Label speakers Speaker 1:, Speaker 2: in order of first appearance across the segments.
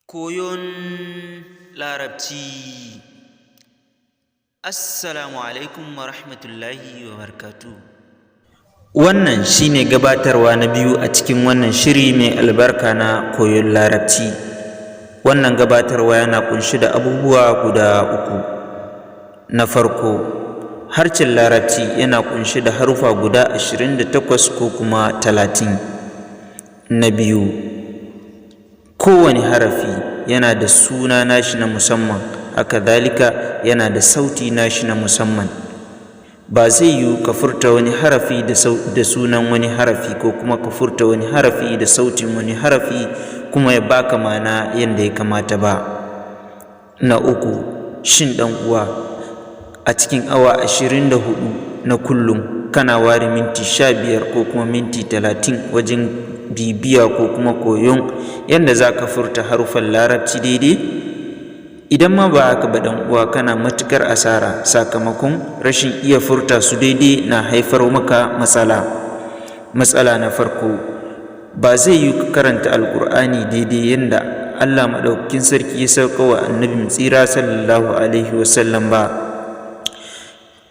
Speaker 1: Koyon Larabci. Assalamu alaikum wa rahmatullahi wa barakatuh. Wannan shine gabatarwa na biyu a cikin wannan shiri mai albarka na koyon Larabci. Wannan gabatarwa yana ƙunshi da abubuwa guda uku. Na farko, harshen Larabci yana ƙunshi da harufa guda 28 ko kuma 30. Na biyu, kowane harafi yana da suna nashi na musamman, haka zalika yana da sauti nashi na musamman. Ba zai yiwu ka furta wani harafi da sunan wani harafi ko kuma ka furta wani harafi da sautin wani harafi kuma ya baka ma'ana yadda ya kamata ba. Na uku, shin ɗan uwa, a cikin awa 24 na kullum kana ware minti 15 ko kuma minti 30 wajen bibiya ko kuma koyon yadda za ka furta harufan Larabci daidai? Idan ma ba haka ba ɗan uwa, kana matuƙar asara, sakamakon rashin iya furta su daidai na haifar maka matsala. Matsala na farko, ba zai yi ka karanta Alƙur'ani daidai yadda Allah Maɗaukakin Sarki ya sauka wa Annabi tsira sallallahu alaihi wasallam ba.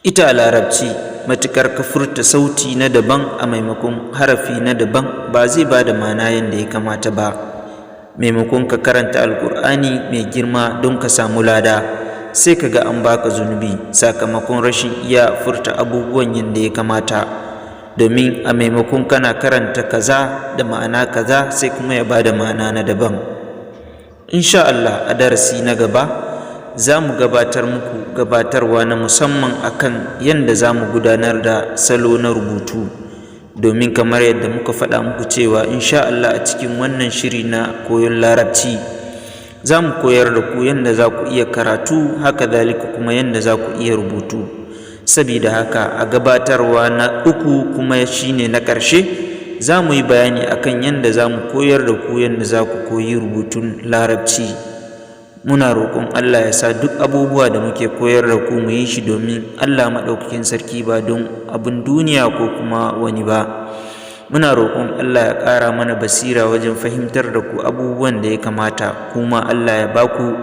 Speaker 1: Ita a Larabci, matuƙar ka furta sauti na daban a maimakon harafi na daban, ba zai ba da ma'ana yadda ya kamata ba. Maimakon ka karanta Alƙur'ani mai girma don ka samu lada, sai ka ga an baka zunubi sakamakon rashin iya furta abubuwan yadda ya kamata. Domin a maimakon kana karanta kaza da ma'ana kaza, sai kuma ya ba da ma'ana na daban. Insha Allah, a darasi na gaba za mu gabatar muku gabatarwa na musamman akan yadda za mu gudanar da salo na rubutu, domin kamar yadda muka faɗa muku cewa insha Allah a cikin wannan shiri na koyon Larabci za mu koyar da ku yadda za ku iya karatu, haka zalika kuma yadda za ku iya rubutu. Sabida haka a gabatarwa na uku kuma shine na ƙarshe, za mu yi bayani akan yadda za mu koyar da ku yadda za ku koyi rubutun Larabci. Muna roƙon Allah ya sa duk abubuwa da muke koyar da ku mu yi shi domin Allah Maɗaukakin Sarki, ba don abin duniya ko kuma wani ba. Muna roƙon Allah ya ƙara mana basira wajen fahimtar da ku abubuwan da ya kamata, kuma Allah ya ba ku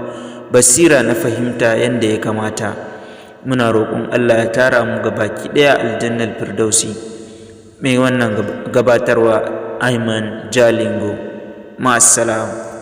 Speaker 1: basira na fahimta yadda ya kamata. Muna roƙon Allah ya tara mu gabaki ɗaya aljannar Firdausi. Mai wannan gabatarwa Ayman Jalingo. Ma'assalam.